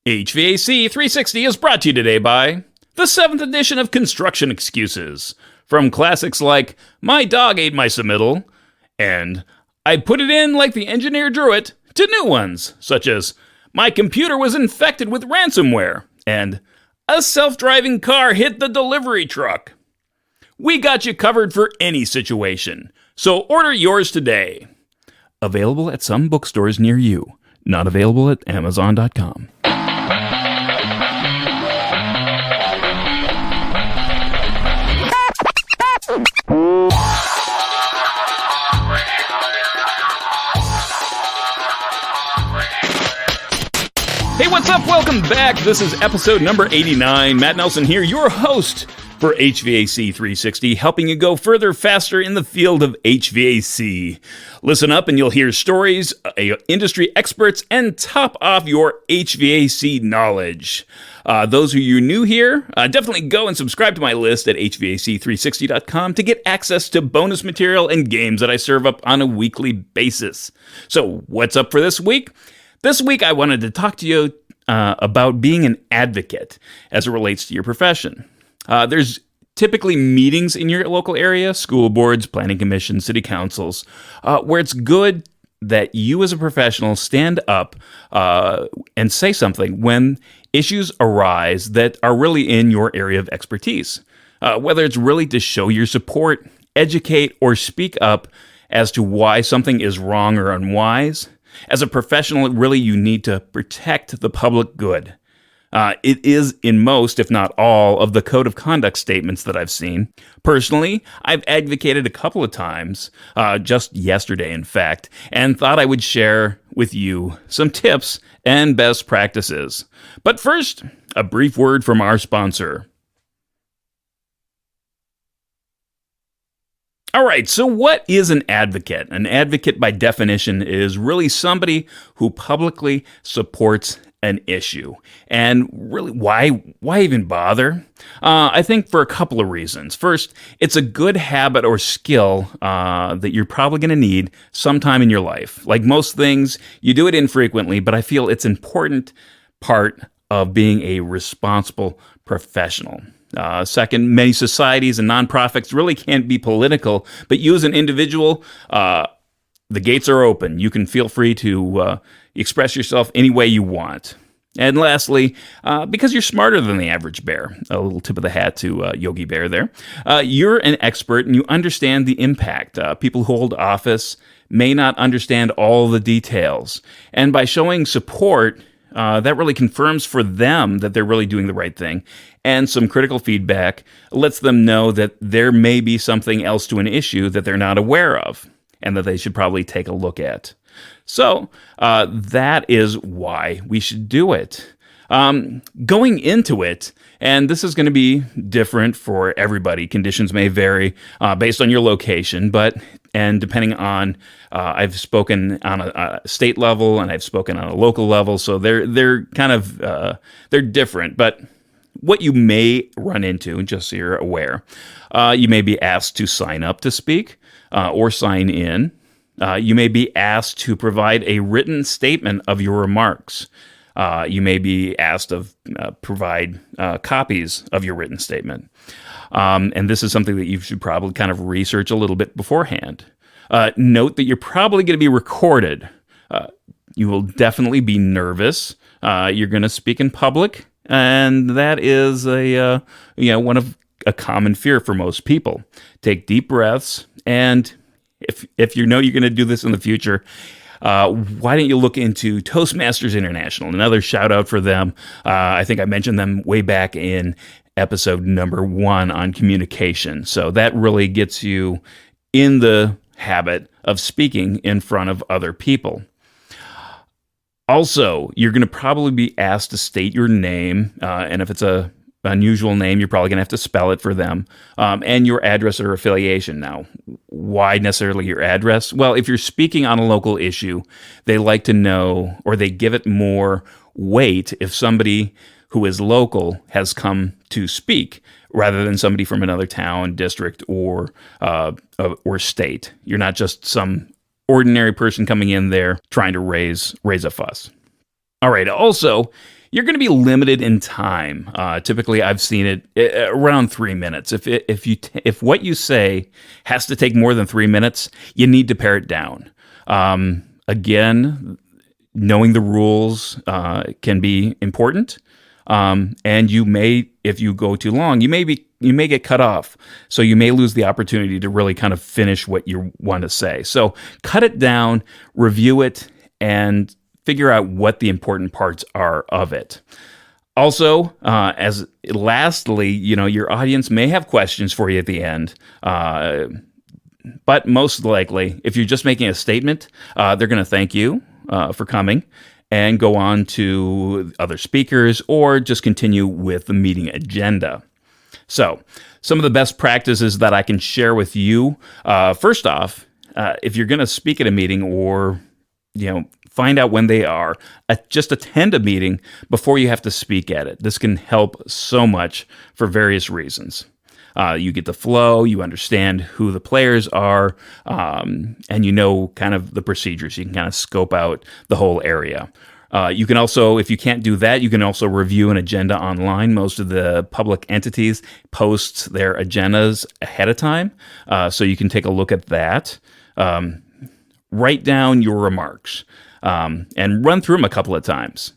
HVAC 360 is brought to you today by the 7th edition of Construction Excuses. From classics like, my dog ate my submittal, and I put it in like the engineer drew it, to new ones, such as, my computer was infected with ransomware, and a self-driving car hit the delivery truck. We got you covered for any situation, so order yours today. Available at some bookstores near you, not available at Amazon.com. Hey, what's up? Welcome back. This is episode number 89. Matt Nelson here, your host for HVAC 360, helping you go further, faster in the field of HVAC. Listen up and you'll hear stories, industry experts, and top off your HVAC knowledge. Those of you new here, definitely go and subscribe to my list at HVAC360.com to get access to bonus material and games that I serve up on a weekly basis. So what's up for this week? This week, I wanted to talk to you about being an advocate as it relates to your profession. There's typically meetings in your local area, school boards, planning commissions, city councils, where it's good that you as a professional stand up and say something when issues arise that are really in your area of expertise. Whether it's really to show your support, educate, or speak up as to why something is wrong or unwise. As a professional, really, you need to protect the public good. It is in most, if not all, of the code of conduct statements that I've seen. Personally, I've advocated a couple of times, just yesterday, in fact, and thought I would share with you some tips and best practices. But first, a brief word from our sponsor. All right, so what is an advocate? An advocate, by definition, is really somebody who publicly supports an issue. And really, why even bother? I think for a couple of reasons. First, it's a good habit or skill that you're probably going to need sometime in your life. Like most things, you do it infrequently, but I feel it's an important part of being a responsible professional. Second, many societies and nonprofits really can't be political, but you as an individual, the gates are open. You can feel free to express yourself any way you want. And lastly, because you're smarter than the average bear, a little tip of the hat to Yogi Bear there, you're an expert and you understand the impact. People who hold office may not understand all the details. And by showing support, that really confirms for them that they're really doing the right thing. And some critical feedback lets them know that there may be something else to an issue that they're not aware of and that they should probably take a look at. So that is why we should do it. Going into it, and this is going to be different for everybody. Conditions may vary based on your location, and depending on, I've spoken on a state level and I've spoken on a local level, so they're kind of they're different. But what you may run into, just so you're aware, you may be asked to sign up to speak or sign in. You may be asked to provide a written statement of your remarks. You may be asked to provide copies of your written statement. And this is something that you should probably kind of research a little bit beforehand. Note that you're probably going to be recorded. You will definitely be nervous. You're going to speak in public, and that is a common fear for most people. Take deep breaths, and if you know you're going to do this in the future, why don't you look into Toastmasters International? Another shout out for them. I think I mentioned them way back in episode number 1 on communication. So that really gets you in the habit of speaking in front of other people. Also, you're going to probably be asked to state your name, and if it's a unusual name, you're probably going to have to spell it for them, and your address or affiliation. Now, why necessarily your address? Well, if you're speaking on a local issue, they like to know, or they give it more weight if somebody who is local has come to speak, rather than somebody from another town, district, or state. You're not just some ordinary person coming in there trying to raise a fuss. All right. Also, you're going to be limited in time. Typically, I've seen it around 3 minutes. If what you say has to take more than 3 minutes, you need to pare it down. Again, knowing the rules can be important, and if you go too long, you may get cut off. So you may lose the opportunity to really kind of finish what you want to say. So cut it down, review it, and figure out what the important parts are of it. Also, as lastly, your audience may have questions for you at the end. But most likely, if you're just making a statement, they're going to thank you for coming and go on to other speakers or just continue with the meeting agenda. So, some of the best practices that I can share with you. First off, if you're going to speak at a meeting or find out when they are, just attend a meeting before you have to speak at it. This can help so much for various reasons. You get the flow, you understand who the players are, and kind of the procedures. You can kind of scope out the whole area. You can also, if you can't do that, you can also review an agenda online. Most of the public entities post their agendas ahead of time, so you can take a look at that. Write down your remarks and run through them a couple of times.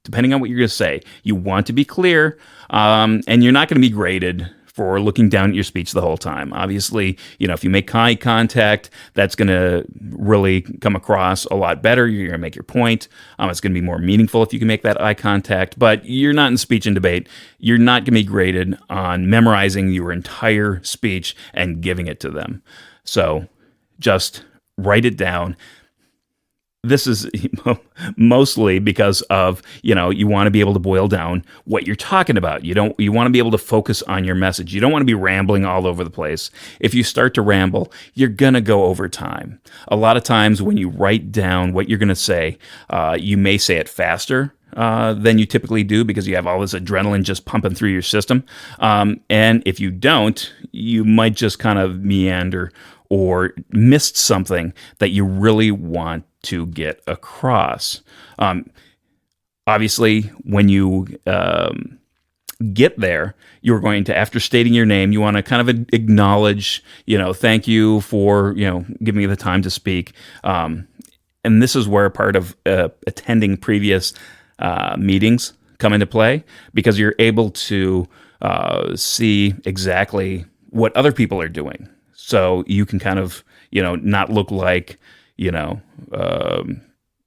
Depending on what you're going to say, you want to be clear, and you're not going to be graded for looking down at your speech the whole time. Obviously, if you make eye contact, that's going to really come across a lot better. You're going to make your point. It's going to be more meaningful if you can make that eye contact, but you're not in speech and debate. You're not going to be graded on memorizing your entire speech and giving it to them. So just write it down. This is mostly because of, you want to be able to boil down what you're talking about. You want to be able to focus on your message. You don't want to be rambling all over the place. If you start to ramble, you're going to go over time. A lot of times when you write down what you're going to say, you may say it faster than you typically do because you have all this adrenaline just pumping through your system. And if you don't, you might just kind of meander or missed something that you really want to get across. Obviously, when you get there, you're going to, after stating your name, you want to kind of acknowledge, thank you for, giving me the time to speak. And this is where part of attending previous meetings come into play, because you're able to see exactly what other people are doing. So you can kind of, not look like,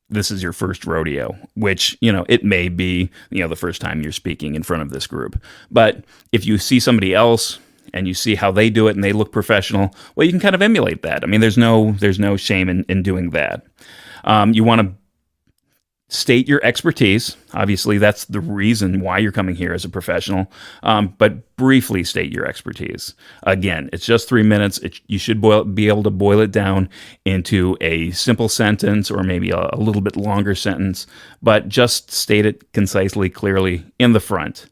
this is your first rodeo, which, it may be, the first time you're speaking in front of this group. But if you see somebody else and you see how they do it and they look professional, well, you can kind of emulate that. I mean, there's no shame in doing that. You want to state your expertise. Obviously, that's the reason why you're coming here as a professional, but briefly state your expertise. Again, it's just 3 minutes. You should be able to boil it down into a simple sentence or maybe a little bit longer sentence, but just state it concisely, clearly in the front.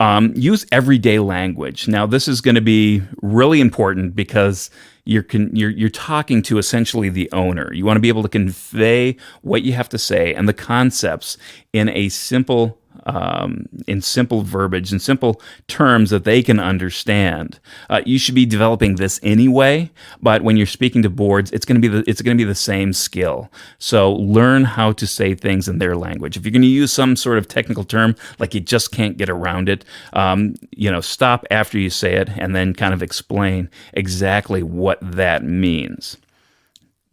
Use everyday language. Now, this is going to be really important because you're talking to essentially the owner. You want to be able to convey what you have to say and the concepts in a simple verbiage, in simple terms that they can understand. You should be developing this anyway, but when you're speaking to boards, it's going to be the same skill. So learn how to say things in their language. If you're going to use some sort of technical term, like you just can't get around it, stop after you say it and then kind of explain exactly what that means.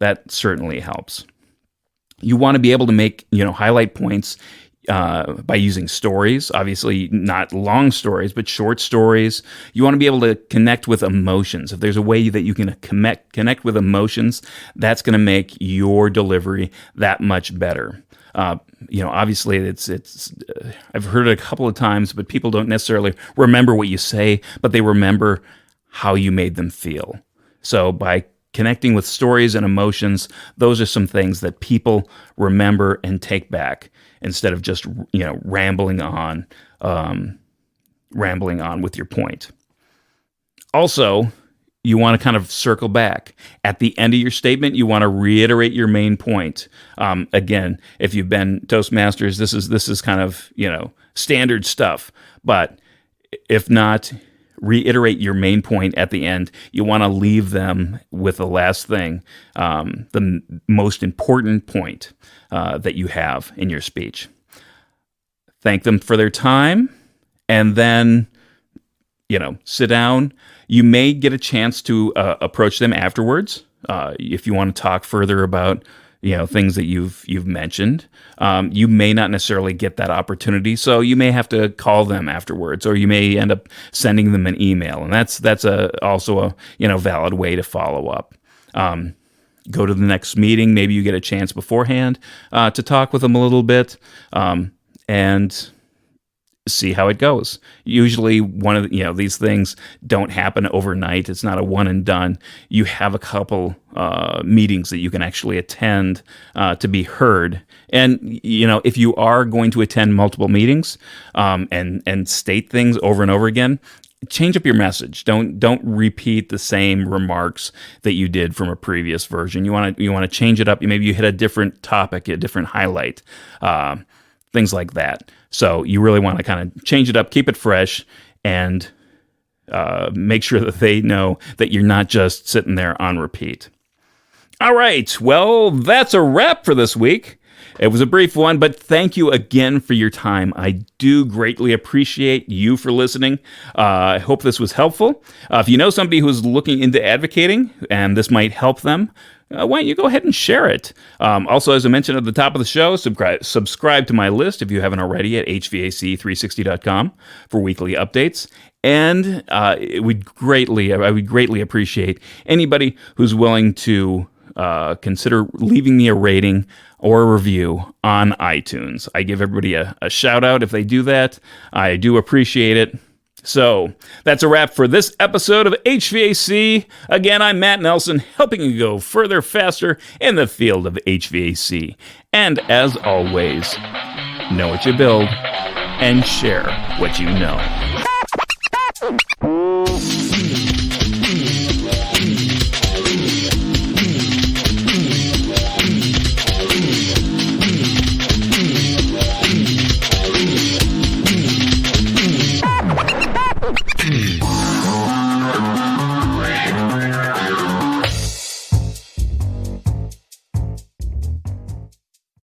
That certainly helps. You want to be able to make, highlight points by using stories, obviously not long stories, but short stories. You want to be able to connect with emotions. If there's a way that you can connect with emotions, that's going to make your delivery that much better. Obviously it's I've heard it a couple of times, but people don't necessarily remember what you say, but they remember how you made them feel. So by connecting with stories and emotions, those are some things that people remember and take back instead of just, rambling on with your point. Also, you want to kind of circle back. At the end of your statement, you want to reiterate your main point. Again, if you've been Toastmasters, this is kind of, standard stuff. But if not, reiterate your main point at the end. You want to leave them with the last thing, the most important point that you have in your speech. Thank them for their time, and then, sit down. You may get a chance to approach them afterwards if you want to talk further about things that you've mentioned. You may not necessarily get that opportunity, so you may have to call them afterwards, or you may end up sending them an email, and that's also a valid way to follow up. Go to the next meeting. Maybe you get a chance beforehand to talk with them a little bit, and see how it goes. Usually one of these things don't happen overnight. It's not a one and done. You have a couple meetings that you can actually attend to be heard. And if you are going to attend multiple meetings and state things over and over again, change up your message. Don't repeat the same remarks that you did from a previous version. You want to change it up. Maybe you hit a different topic, a different highlight, things like that. So you really want to kind of change it up, keep it fresh, and make sure that they know that you're not just sitting there on repeat. All right, well, that's a wrap for this week. It was a brief one, but thank you again for your time. I do greatly appreciate you for listening. I hope this was helpful. If you know somebody who's looking into advocating and this might help them, why don't you go ahead and share it? Also, as I mentioned at the top of the show, subscribe to my list if you haven't already at hvac360.com for weekly updates. And I would greatly appreciate anybody who's willing to consider leaving me a rating or a review on iTunes. I give everybody a shout out if they do that. I do appreciate it. So that's a wrap for this episode of HVAC. Again, I'm Matt Nelson, helping you go further, faster in the field of HVAC. And as always, know what you build and share what you know.